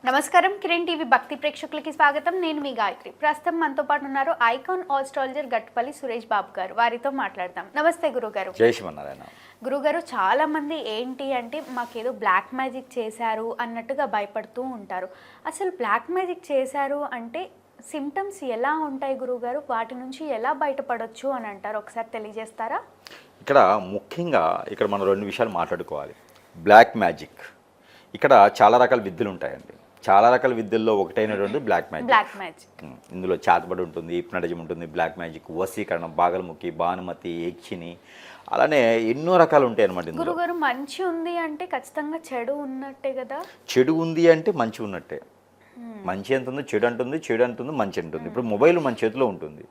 నమస్కారం కిరణ్ టీవీ భక్తి ప్రేక్షకులకి స్వాగతం. నేను మీ గాయత్రి. ప్రస్తుతం మనతో పాటు ఉన్నారు ఐకాన్ ఆస్ట్రాలజర్ గట్టుపల్లి సురేష్ బాబు గారు. వారితో మాట్లాడదాం. నమస్తే గురుగారు. జై శ్రీమన్నారాయణ. గురుగారు, చాలా మంది ఏంటి అంటే మాకేదో బ్లాక్ మ్యాజిక్ చేశారు అన్నట్టుగా భయపడుతూ ఉంటారు. అసలు బ్లాక్ మ్యాజిక్ చేశారు అంటే సిమ్టమ్స్ ఎలా ఉంటాయి గురుగారు? వాటి నుంచి ఎలా బయటపడొచ్చు అని అంటారు, ఒకసారి తెలియజేస్తారా? ఇక్కడ ముఖ్యంగా మనం రెండు విషయాలు మాట్లాడుకోవాలి. బ్లాక్ మ్యాజిక్, ఇక్కడ చాలా రకాల విద్యలు ఉంటాయండి. చాలా రకాల విద్యల్లో ఒకటైనటువంటి బ్లాక్ మ్యాజిక్. ఇందులో చాతబడి ఉంటుంది, హిప్నటిజం ఉంటుంది, బ్లాక్ మ్యాజిక్, వశీకరణం, బాగలముఖి, భానుమతి, యక్షిని, అలానే ఎన్నో రకాలు ఉంటాయి అనమాట. గురుగారు, మంచి ఉంది అంటే ఖచ్చితంగా చెడు ఉన్నట్టే కదా? చెడు ఉంది అంటే మంచి ఉన్నట్టే. మంచి ఎంత ఉందో చెడు అంటుంది, చెడు అంటుంది మంచి అంటుంది. ఇప్పుడు మొబైల్ మన చేతిలో ఉంటుంది,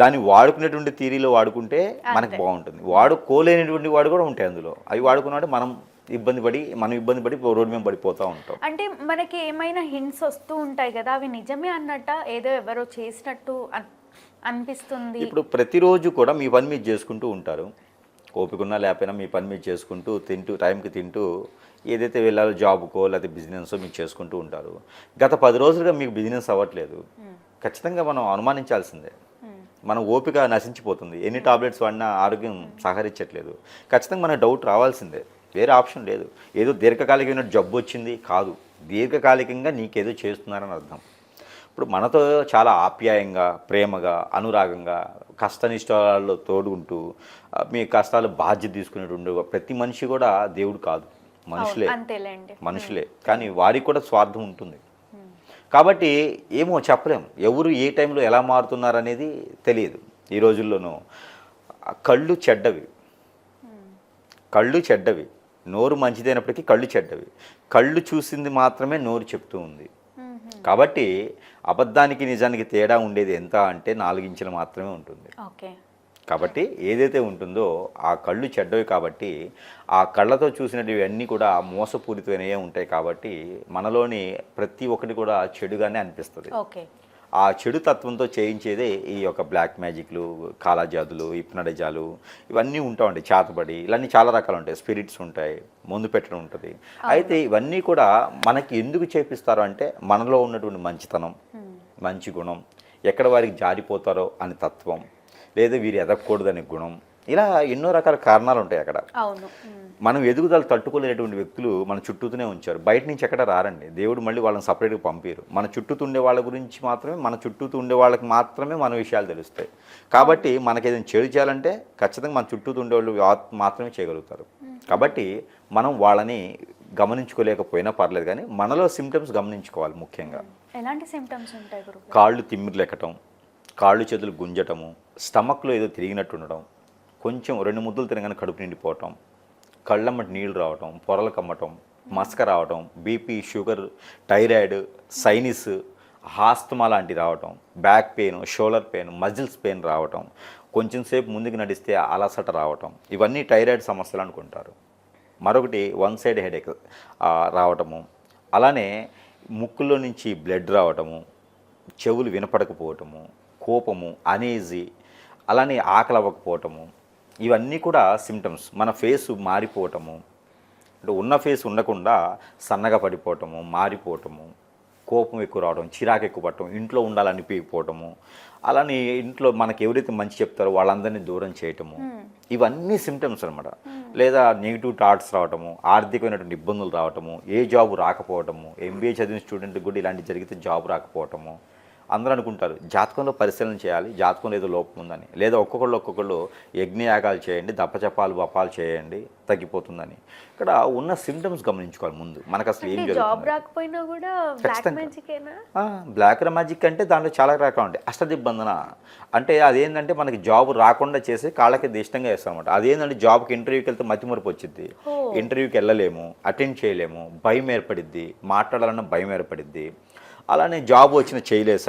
దాన్ని వాడుకునేటువంటి థియరీలో వాడుకుంటే మనకు బాగుంటుంది. వాడుకోలేనటువంటి వాడు కూడా ఉంటాయి అందులో. అవి వాడుకున్నాడు మనం ఇబ్బంది పడి రోడ్డు మీద పడిపోతూ ఉంటాం. అంటే మనకి ఏమైనా హింట్స్ వస్తూ ఉంటాయి కదా, అవి నిజమే అన్నట్ట ఏదో ఎవరో చేసినట్టు అనిపిస్తుంది. ఇప్పుడు ప్రతిరోజు కూడా మీ పని మీరు చేసుకుంటూ ఉంటారు, ఓపికన్నా లేకపోయినా మీ పని మీరు చేసుకుంటూ టైంకి తింటూ ఏదైతే వెళ్ళాలో జాబ్కో లేకపోతే బిజినెస్ మీరు చేసుకుంటూ ఉంటారు. గత 10 రోజులుగా మీకు బిజినెస్ అవ్వట్లేదు, ఖచ్చితంగా మనం అనుమానించాల్సిందే. మన ఓపిక నశించిపోతుంది. ఎన్ని టాబ్లెట్స్ వాడినా ఆరోగ్యం సహకరించట్లేదు, ఖచ్చితంగా మన డౌట్ రావాల్సిందే. వేరే ఆప్షన్ లేదు. ఏదో దీర్ఘకాలికమైన జబ్బు వచ్చింది కాదు, దీర్ఘకాలికంగా నీకేదో చేస్తున్నారని అర్థం. ఇప్పుడు మనతో చాలా ఆప్యాయంగా, ప్రేమగా, అనురాగంగా, కష్టనిష్టాల్లో తోడుకుంటూ మీ కష్టాలు బాధ్యత తీసుకునేటువంటి ప్రతి మనిషి కూడా దేవుడు కాదు, మనుషులే. కానీ వారికి కూడా స్వార్థం ఉంటుంది. కాబట్టి ఏమో చెప్పలేం, ఎవరు ఏ టైంలో ఎలా మారుతున్నారనేది తెలియదు. ఈ రోజుల్లోనూ కళ్ళు చెడ్డవి, నోరు మంచిదైనప్పటికీ కళ్ళు చెడ్డవి. కళ్ళు చూసింది మాత్రమే నోరు చెప్తూ ఉంది. కాబట్టి అబద్ధానికి నిజానికి తేడా ఉండేది ఎంత అంటే 4 ఇంచులు మాత్రమే ఉంటుంది. కాబట్టి ఏదైతే ఉంటుందో ఆ కళ్ళు చెడ్డవి. కాబట్టి ఆ కళ్ళతో చూసినవి అన్నీ కూడా మోసపూరితమైనవే ఉంటాయి. కాబట్టి మనలోని ప్రతి ఒక్కటి కూడా చెడుగానే అనిపిస్తుంది. ఆ చెడు తత్వంతో చేయించేదే ఈ యొక్క బ్లాక్ మ్యాజిక్లు, కాలాజాదులు, హిప్నటిజాలు, ఇవన్నీ ఉంటాయండి. చాతబడి, ఇవన్నీ చాలా రకాలు ఉంటాయి. స్పిరిట్స్ ఉంటాయి, ముందు పెట్టడం ఉంటుంది. అయితే ఇవన్నీ కూడా మనకి ఎందుకు చేపిస్తారు అంటే మనలో ఉన్నటువంటి మంచితనం, మంచి గుణం, ఎక్కడ వారికి జారిపోతారో అని తత్వం, లేదా వీరు ఎదగకూడదనే గుణం, ఇలా ఎన్నో రకాల కారణాలు ఉంటాయి అక్కడ. మనం ఎదుగుదల తట్టుకోలేనటువంటి వ్యక్తులు మన చుట్టూతూనే ఉంచారు. బయట నుంచి ఎక్కడ రారండి. దేవుడు మళ్ళీ వాళ్ళని సపరేట్గా పంపారు. మన చుట్టూతూ ఉండే వాళ్ళ గురించి మాత్రమే, మన చుట్టూతూ ఉండే వాళ్ళకి మాత్రమే మన విషయాలు తెలుస్తాయి. కాబట్టి మనకి ఏదైనా చెడు చేయాలంటే ఖచ్చితంగా మన చుట్టూతూ ఉండేవాళ్ళు మాత్రమే చేయగలుగుతారు. కాబట్టి మనం వాళ్ళని గమనించుకోలేకపోయినా పర్లేదు, కానీ మనలో సిమ్టమ్స్ గమనించుకోవాలి. ముఖ్యంగా ఎలాంటి సిమ్టమ్స్ ఉంటాయి? కాళ్ళు తిమ్మిర్లు ఎక్కటం, కాళ్ళు చేతులు గుంజటము, స్టమక్లో ఏదో తిరిగినట్టు ఉండడం, కొంచెం 2 ముద్దలు తినగానే కడుపు నిండిపోవటం, కళ్ళమ్మటి నీళ్ళు రావటం, పొరలు కమ్మటం, మసక రావటం, BP, sugar, thyroid, sinus, asthma లాంటివి రావటం, back pain, shoulder pain, muscles pain రావటం, కొంచెం సేపు ముందుకు నడిస్తే అలసట రావటం, ఇవన్నీ థైరాయిడ్ సమస్యలు అనుకుంటారు. మరొకటి 1 సైడ్ హెడేక్ రావటము, అలానే ముక్కులో నుంచి బ్లడ్ రావటము, చెవులు వినపడకపోవటము, కోపము, అనేజీ, అలానే ఆకలి అవ్వకపోవటము, ఇవన్నీ కూడా సిమ్టమ్స్. మన ఫేసు మారిపోవటము, అంటే ఉన్న ఫేస్ ఉండకుండా సన్నగా పడిపోవటము, మారిపోవటము, కోపం ఎక్కువ రావడం, చిరాకు ఎక్కువ పడటం, ఇంట్లో ఉండాలనిపించకపోవటము, అలానే ఇంట్లో మనకి ఎవరైతే మంచి చెప్తారో వాళ్ళందరినీ దూరం చేయటము, ఇవన్నీ సిమ్టమ్స్ అనమాట. లేదా నెగిటివ్ థాట్స్ రావటము, ఆర్థికమైనటువంటి ఇబ్బందులు రావటము, ఏ జాబు రాకపోవటము, MBA చదివిన స్టూడెంట్కి కూడా ఇలాంటివి జరిగితే జాబ్ రాకపోవటము. అందరూ అనుకుంటారు జాతకంలో పరిశీలన చేయాలి, జాతకంలో ఏదో లోపం ఉందని. లేదా ఒక్కొక్కళ్ళు యజ్ఞయాగాలు చేయండి, దప్పచపాలు బప్పాలు చేయండి, తగ్గిపోతుందని. ఇక్కడ ఉన్న సిమ్టమ్స్ గమనించుకోవాలి ముందు. మనకు అసలు ఏం జరుగుతుంది. బ్లాక్ మ్యాజిక్ అంటే దాంట్లో చాలా రకాలు ఉంటాయి. అష్టదిబ్బందన అంటే అదేంటంటే మనకి జాబ్ రాకుండా చేసి కాళ్ళకి ఇష్టంగా వేస్తాం అనమాట. అదేంటంటే జాబ్కి ఇంటర్వ్యూకి వెళ్తే మతిమరుపు వచ్చింది, ఇంటర్వ్యూకి వెళ్ళలేము, అటెండ్ చేయలేము, భయం ఏర్పడిద్ది, మాట్లాడాలన్న భయం ఏర్పడిద్ది. అలానే జాబ్ వచ్చిన చేయలేదు,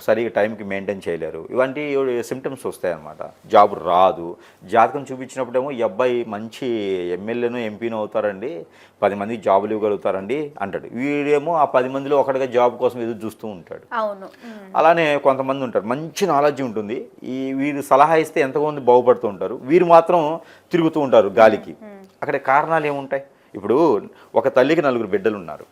సరిగా టైంకి మెయింటైన్ చేయలేరు, ఇవంటి సిమ్టమ్స్ వస్తాయన్నమాట. జాబ్ రాదు. జాతకం చూపించినప్పుడేమో ఈ అబ్బాయి మంచి ఎమ్మెల్యేను ఎంపీనో అవుతారండి, 10 మందికి జాబులు ఇవ్వగలుగుతారండి అంటాడు. వీడేమో ఆ 10 మందిలో ఒకటిగా జాబ్ కోసం ఎదురు చూస్తూ ఉంటాడు. అలానే కొంతమంది ఉంటారు, మంచి నాలెడ్జ్ ఉంటుంది, వీరు సలహా ఇస్తే ఎంతమంది బాగుపడుతూ ఉంటారు, వీరు మాత్రం తిరుగుతూ ఉంటారు గాలికి. అక్కడ కారణాలు ఏముంటాయి? ఇప్పుడు ఒక తల్లికి 4 బిడ్డలు ఉన్నారు,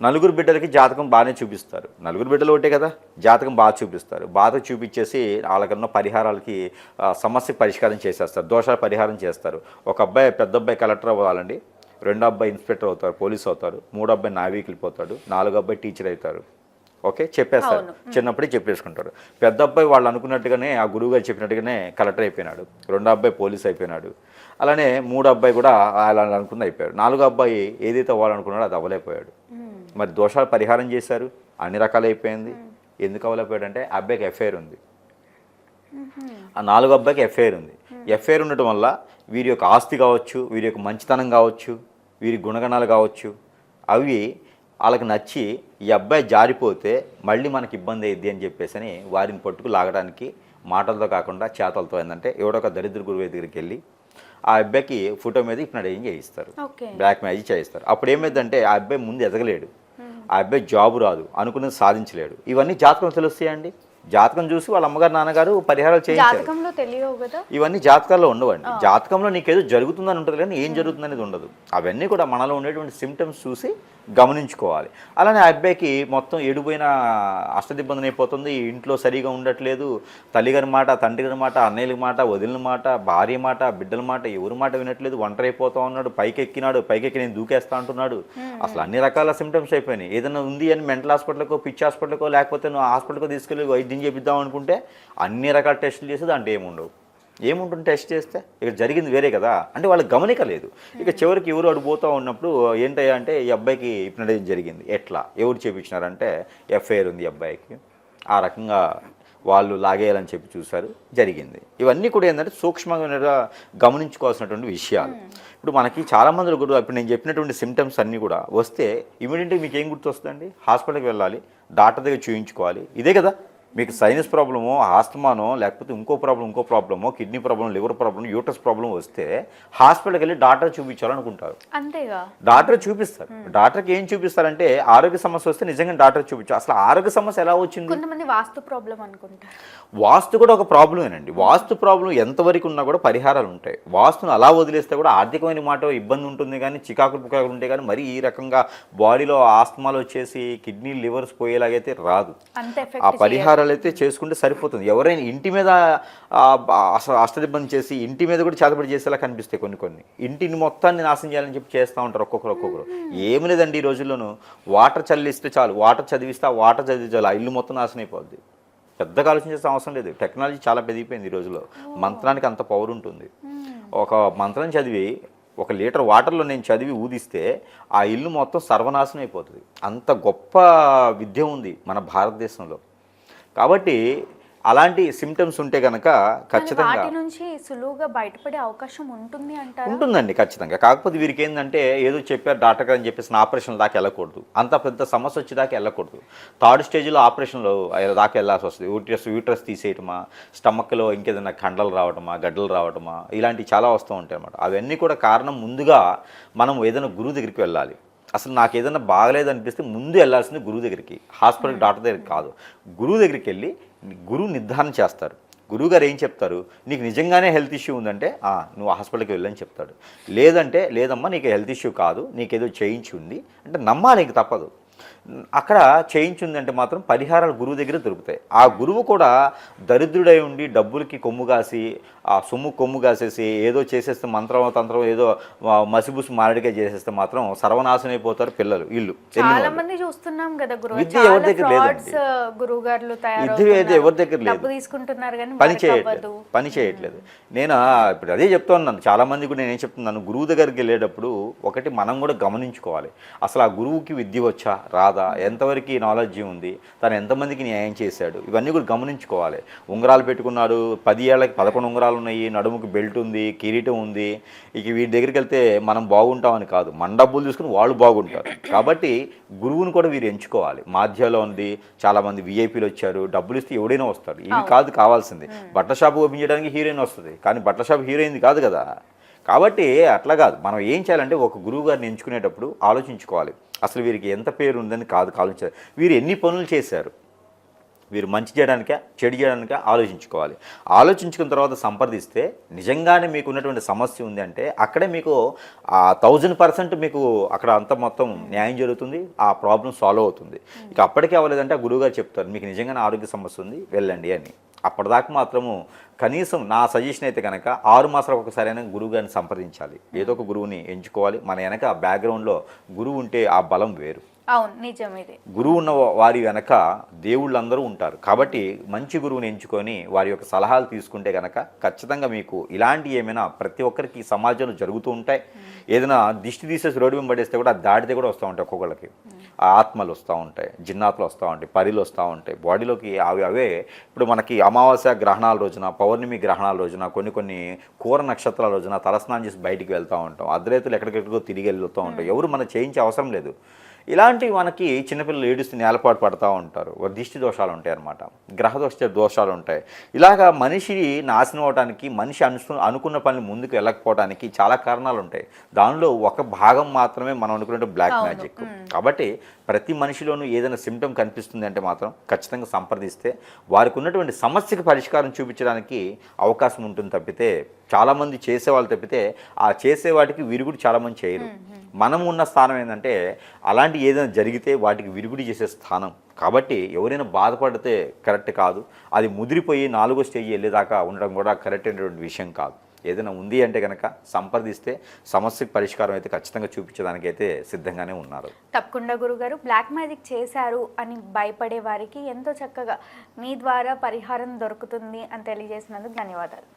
నలుగురు బిడ్డలకి జాతకం బాగానే చూపిస్తారు. నలుగురు బిడ్డలు ఒకటే కదా, జాతకం బాగా చూపిస్తారు. బాగా చూపించేసి వాళ్ళకన్నా పరిహారాలకి సమస్య పరిష్కారం చేసేస్తారు, దోషాల పరిహారం చేస్తారు. ఒక అబ్బాయి, పెద్ద అబ్బాయి కలెక్టర్ అవ్వాలండి, రెండో అబ్బాయి ఇన్స్పెక్టర్ అవుతారు, పోలీస్ అవుతారు, మూడో అబ్బాయి నావీకి వెళ్ళిపోతాడు, నాలుగో అబ్బాయి టీచర్ అవుతారు. ఓకే, చెప్పేస్తారు, చిన్నప్పుడే చెప్పేసుకుంటాడు. పెద్ద అబ్బాయి వాళ్ళు అనుకున్నట్టుగానే, ఆ గురువు గారు చెప్పినట్టుగానే కలెక్టర్ అయిపోయినాడు, రెండో అబ్బాయి పోలీస్ అయిపోయినాడు, అలానే మూడో అబ్బాయి కూడా అలా అనుకున్న అయిపోయాడు, నాలుగో అబ్బాయి ఏదైతే అవ్వాలనుకున్నాడో అది అవ్వలేకపోయాడు. మరి దోషాలు పరిహారం చేశారు, అన్ని రకాలు అయిపోయింది. ఎందుకు అవ్వలేకపోయాడు అంటే అబ్బాయికి ఎఫ్ఐఆర్ ఉంది, ఆ నాలుగో అబ్బాయికి ఎఫ్ఐఆర్ ఉంది. ఎఫ్ఐఆర్ ఉండటం వల్ల వీరి యొక్క ఆస్తి కావచ్చు, వీరి యొక్క మంచితనం కావచ్చు, వీరి గుణగణాలు కావచ్చు, అవి వాళ్ళకి నచ్చి ఈ అబ్బాయి జారిపోతే మళ్ళీ మనకి ఇబ్బంది అయ్యిద్ది అని చెప్పేసి అని వారిని పట్టుకు లాగడానికి మాటలతో కాకుండా చేతలతో ఏంటంటే ఎవడో ఒక దరిద్ర గురువు దగ్గరికి వెళ్ళి ఆ అబ్బాయికి ఫోటో మీద హిప్నటైజింగ్ చేయిస్తారు, బ్లాక్ మ్యాజిక్ చేయిస్తారు. అప్పుడు ఏమైందంటే ఆ అబ్బాయి ముందు ఎదగలేడు, ఆ అబ్బాయి జాబ్ రాదు, అనుకున్నది సాధించలేడు. ఇవన్నీ జాతకం తెలుస్తాయండి. జాతకం చూసి వాళ్ళ అమ్మగారు నాన్నగారు పరిహారాలు చేయించారు. ఇవన్నీ జాతకాల్లో ఉండవండి. జాతకంలో నీకేదో జరుగుతుందని ఉంటుంది కానీ ఏం జరుగుతుందనేది ఉండదు. అవన్నీ కూడా మనలో ఉండేటువంటి సిమ్టమ్స్ చూసి గమనించుకోవాలి. అలానే ఆ అబ్బాయికి మొత్తం ఎడిపోయిన అష్టదిబ్బంది అయిపోతుంది, ఇంట్లో సరిగా ఉండట్లేదు, తల్లిగారి మాట, తండ్రి గారి మాట, అన్నయ్యల మాట, వదిలిన మాట, భార్య మాట, బిడ్డల మాట, ఎవరి మాట వినట్లేదు, ఒంటరి అయిపోతా ఉన్నాడు, పైకి నేను దూకేస్తా అంటున్నాడు. అసలు అన్ని రకాల సిమ్టమ్స్ అయిపోయినాయి. ఏదైనా ఉంది అని మెంటల్ హాస్పిటల్కో, పిచ్చి హాస్పిటల్కో, లేకపోతే నువ్వు హాస్పిటల్కో తీసుకెళ్ళి వైద్యం చేపిద్దాం అనుకుంటే అన్ని రకాల టెస్టులు చేసి దాంట్లో ఏముంటుంది టెస్ట్ చేస్తే ఇక జరిగింది వేరే కదా అంటే వాళ్ళకి గమనిక లేదు. ఇక చివరికి ఎవరు అడిగిపోతూ ఉన్నప్పుడు ఏంటయ్యా అంటే ఈ అబ్బాయికి హిప్నటైజింగ్ జరిగింది. ఎట్లా, ఎవరు చేయించినారంటే ఎఫ్ఐఆర్ ఉంది అబ్బాయికి, ఆ రకంగా వాళ్ళు లాగేయాలని చెప్పి చూశారు, జరిగింది. ఇవన్నీ కూడా ఏంటంటే సూక్ష్మంగా గమనించుకోవాల్సినటువంటి విషయాలు. ఇప్పుడు మనకి చాలామంది కూడా ఇప్పుడు నేను చెప్పినటువంటి సిమ్టమ్స్ అన్నీ కూడా వస్తే ఇమీడియట్గా మీకు ఏం గుర్తొస్తుందండి? హాస్పిటల్కి వెళ్ళాలి, డాక్టర్ దగ్గర చూయించుకోవాలి. ఇదే కదా మీకు సైనస్ ప్రాబ్లమో, ఆస్తమానో, లేకపోతే ఇంకో ప్రాబ్లమో, kidney problem, liver problem, uterus problem వస్తే హాస్పిటల్కి వెళ్ళి డాక్టర్ చూపించాలనుకుంటారు. అంతేగా డాక్టర్ చూపిస్తారు. డాక్టర్కి ఏం చూపిస్తారంటే ఆరోగ్య సమస్య వస్తే నిజంగా డాక్టర్ చూపించారు. అసలు ఆరోగ్య సమస్య ఎలా వచ్చింది? కొంతమంది వాస్తు ప్రాబ్లం అనుకుంటారు. వాస్తు కూడా ఒక ప్రాబ్లమేనండి. వాస్తు ప్రాబ్లం ఎంతవరకు ఉన్నా కూడా పరిహారాలు ఉంటాయి. వాస్తును అలా వదిలేస్తే కూడా ఆర్థికమైన మాట ఇబ్బంది ఉంటుంది, కానీ చికాకులు పుకాకులు ఉంటాయి, కానీ మరి ఈ రకంగా బాడీలో ఆస్తమాలు వచ్చేసి కిడ్నీ లివర్స్ పోయేలాగైతే రాదు. ఆ పరిహారం అయితే చేసుకుంటే సరిపోతుంది. ఎవరైనా ఇంటి మీద అష్టదిబ్బంది చేసి ఇంటి మీద కూడా చేతబడి చేసేలా కనిపిస్తాయి కొన్ని. ఇంటిని మొత్తాన్ని నాశనం చేయాలని చెప్పి చేస్తూ ఉంటారు ఒక్కొక్కరు. ఏమి లేదండి, ఈ రోజుల్లోనూ వాటర్ చల్లిస్తే చాలు, వాటర్ చదివిస్తే ఆ వాటర్ చదివితే చాలు, ఆ ఇల్లు మొత్తం నాశనం అయిపోద్ది. పెద్దగా ఆలోచించాల్సిన అవసరం లేదు. టెక్నాలజీ చాలా పెరిగిపోయింది ఈ రోజులో. మంత్రానికి అంత పవర్ ఉంటుంది. ఒక మంత్రం చదివి 1 లీటర్ వాటర్లో నేను చదివి ఊదిస్తే ఆ ఇల్లు మొత్తం సర్వనాశనం అయిపోతుంది. అంత గొప్ప విద్య ఉంది మన భారతదేశంలో. కాబట్టి అలాంటి సిమ్టమ్స్ ఉంటే కనుక ఖచ్చితంగా వాటి నుంచి సులువుగా బయటపడే అవకాశం ఉంటుంది అంటారా? ఉంటుందండి ఖచ్చితంగా. కాకపోతే వీరికి ఏంటంటే ఏదో చెప్పారు డాక్టర్ గారు అని చెప్పేసి ఆపరేషన్ దాకా వెళ్ళకూడదు. అంత పెద్ద సమస్య వచ్చేదాకా వెళ్ళకూడదు. 3rd స్టేజ్లో ఆపరేషన్లో దాకా వెళ్ళాల్సి వస్తుంది. యూట్రస్ తీసేయటమా, స్టమక్లో ఇంకేదైనా కండలు రావటమా, గడ్డలు రావటమా, ఇలాంటివి చాలా వస్తూ ఉంటాయి అన్నమాట. అవన్నీ కూడా కారణం ముందుగా మనం ఏదైనా గురువు దగ్గరికి వెళ్ళాలి. అసలు నాకు ఏదైనా బాగలేదనిపిస్తే ముందు వెళ్ళాల్సింది గురువు దగ్గరికి, హాస్పిటల్ డాక్టర్ దగ్గరికి కాదు. గురువు దగ్గరికి వెళ్ళి గురువు నిర్ధారణ చేస్తారు. గురువుగారు ఏం చెప్తారు, నీకు నిజంగానే హెల్త్ ఇష్యూ ఉందంటే నువ్వు హాస్పిటల్కి వెళ్ళని చెప్తాడు. లేదంటే లేదమ్మా నీకు హెల్త్ ఇష్యూ కాదు, నీకేదో చేయించి ఉంది అంటే నమ్మాలి, ఇంక తప్పదు. అక్కడ చేయించిందంటే మాత్రం పరిహారాలు గురువు దగ్గర దొరుకుతాయి. ఆ గురువు కూడా దరిద్రుడై ఉండి డబ్బులకి కొమ్ము కాసి, ఆ సొమ్ము కొమ్ము కాసేసి ఏదో చేసేస్తే తంత్రం ఏదో మసిబుసి మారడిగా చేసేస్తే మాత్రం సర్వనాశనం అయిపోతారు పిల్లలు. వీళ్ళు చాలా మంది చూస్తున్నాం కదా గురువు, విద్య ఎవరి దగ్గర లేదండి. విద్య అయితే ఎవరి దగ్గర లేదు, పని చేయట్లేదు. నేను ఇప్పుడు అదే చెప్తా ఉన్నాను. చాలా మంది కూడా నేనేం చెప్తున్నాను, గురువు దగ్గరికి వెళ్ళేటప్పుడు ఒకటి మనం కూడా గమనించుకోవాలి. అసలు ఆ గురువుకి విద్య వచ్చా రాదా, ఎంతవరకు నాలెడ్జ్ ఉంది, తను ఎంతమందికి న్యాయం చేశాడు, ఇవన్నీ కూడా గమనించుకోవాలి. ఉంగరాలు పెట్టుకున్నాడు, 10 ఏళ్ళకి 11 ఉంగరాలు ఉన్నాయి, నడుముకి బెల్ట్ ఉంది, కిరీటం ఉంది. ఇక వీటి దగ్గరికి వెళ్తే మనం బాగుంటామని కాదు, మన డబ్బులు తీసుకుని వాళ్ళు బాగుంటారు. కాబట్టి గురువుని కూడా వీరు ఎంచుకోవాలి. మాధ్యాలో ఉంది, చాలామంది విఐపీలు వచ్చారు, డబ్బులు ఇస్తే ఎవడైనా వస్తాడు. ఇవి కాదు కావాల్సింది. బట్టల షాపు ఓపెన్ చేయడానికి హీరోయిన్ వస్తుంది, కానీ బట్టల షాపు హీరోయిన్ కాదు కదా. కాబట్టి అట్లా కాదు. మనం ఏం చేయాలంటే ఒక గురువు గారిని ఎంచుకునేటప్పుడు ఆలోచించుకోవాలి, అసలు వీరికి ఎంత పేరు ఉందని కాదు ఆలోచించాలి, వీరు ఎన్ని పనులు చేశారు, వీరు మంచి చేయడానికా చెడు చేయడానికా ఆలోచించుకోవాలి. ఆలోచించుకున్న తర్వాత సంప్రదిస్తే నిజంగానే మీకు ఉన్నటువంటి సమస్య ఉంది అంటే అక్కడే మీకు 1000% మీకు అక్కడ అంత మొత్తం న్యాయం జరుగుతుంది, ఆ ప్రాబ్లం సాల్వ్ అవుతుంది. ఇక అప్పటికే అవ్వలేదంటే ఆ గురువుగారు చెప్తారు మీకు నిజంగానే ఆరోగ్య సమస్య ఉంది వెళ్ళండి అని. అప్పటిదాకా మాత్రము కనీసం నా సజెషన్ అయితే కనుక 6 మాసాలకు ఒకసారైనా గురువు గారిని సంప్రదించాలి. ఏదో ఒక గురువుని ఎంచుకోవాలి. మన వెనక బ్యాక్గ్రౌండ్లో గురువు ఉంటే ఆ బలం వేరు. అవును, నిజం ఇది. గురువు ఉన్న వారి వెనక దేవుళ్ళందరూ ఉంటారు. కాబట్టి మంచి గురువుని ఎంచుకొని వారి యొక్క సలహాలు తీసుకుంటే కనుక ఖచ్చితంగా మీకు ఇలాంటి ఏమైనా ప్రతి ఒక్కరికి సమాజంలో జరుగుతూ ఉంటాయి. ఏదైనా దిష్టి తీసేసి రోడ్డు మీద పడేస్తే కూడా దాటితే కూడా వస్తూ ఉంటాయి. ఒక్కొక్కళ్ళకి ఆత్మలు వస్తూ ఉంటాయి, జిన్నాతులు వస్తూ ఉంటాయి, పరిలు వస్తూ ఉంటాయి బాడీలోకి. అవే ఇప్పుడు మనకి అమావాస్య గ్రహణాల రోజున, పౌర్ణమి గ్రహణాల రోజున, కొన్ని కూర నక్షత్రాల రోజున తలస్నానం చేసి బయటికి వెళ్తూ ఉంటాం. అర్ధరేతులు ఎక్కడికెక్కడికో తిరిగి వెళ్తూ ఉంటాం. ఎవరు మనం చేయించే అవసరం లేదు. ఇలాంటివి మనకి చిన్నపిల్లలు ఏడుస్తూ నేలపాటు పడుతూ ఉంటారు. దిష్టి దోషాలు ఉంటాయి అన్నమాట, గ్రహ దోషాలు ఉంటాయి. ఇలాగా మనిషి నాశనం అవడానికి, మనిషి అనుకున్న పని ముందుకు వెళ్ళకపోవడానికి చాలా కారణాలు ఉంటాయి. దానిలో ఒక భాగం మాత్రమే మనం అనుకున్నట్టు బ్లాక్ మ్యాజిక్. కాబట్టి ప్రతి మనిషిలోనూ ఏదైనా సిమ్టమ్ కనిపిస్తుంది అంటే మాత్రం ఖచ్చితంగా సంప్రదిస్తే వారికి ఉన్నటువంటి సమస్యకి పరిష్కారం చూపించడానికి అవకాశం ఉంటుంది. తప్పితే చాలామంది చేసేవాళ్ళు తప్పితే ఆ చేసే వాటికి విరుగుడు చాలామంది చేయరు. మనం ఉన్న స్థానం ఏంటంటే అలాంటి ఏదైనా జరిగితే వాటికి విరుగుడు చేసే స్థానం. కాబట్టి ఎవరైనా బాధపడితే కరెక్ట్ కాదు. అది ముదిరిపోయి 4వ స్టేజ్ వెళ్ళేదాకా ఉండడం కూడా కరెక్ట్ అయినటువంటి విషయం కాదు. ఏదైనా ఉంది అంటే కనుక సంప్రదిస్తే సమస్యకు పరిష్కారం అయితే ఖచ్చితంగా చూపించడానికైతే సిద్ధంగానే ఉన్నారు. తప్పకుండా గురుగారు, బ్లాక్ మ్యాజిక్ చేశారు అని భయపడే వారికి ఎంతో చక్కగా మీ ద్వారా పరిహారం దొరుకుతుంది అని తెలియజేసినందుకు ధన్యవాదాలు.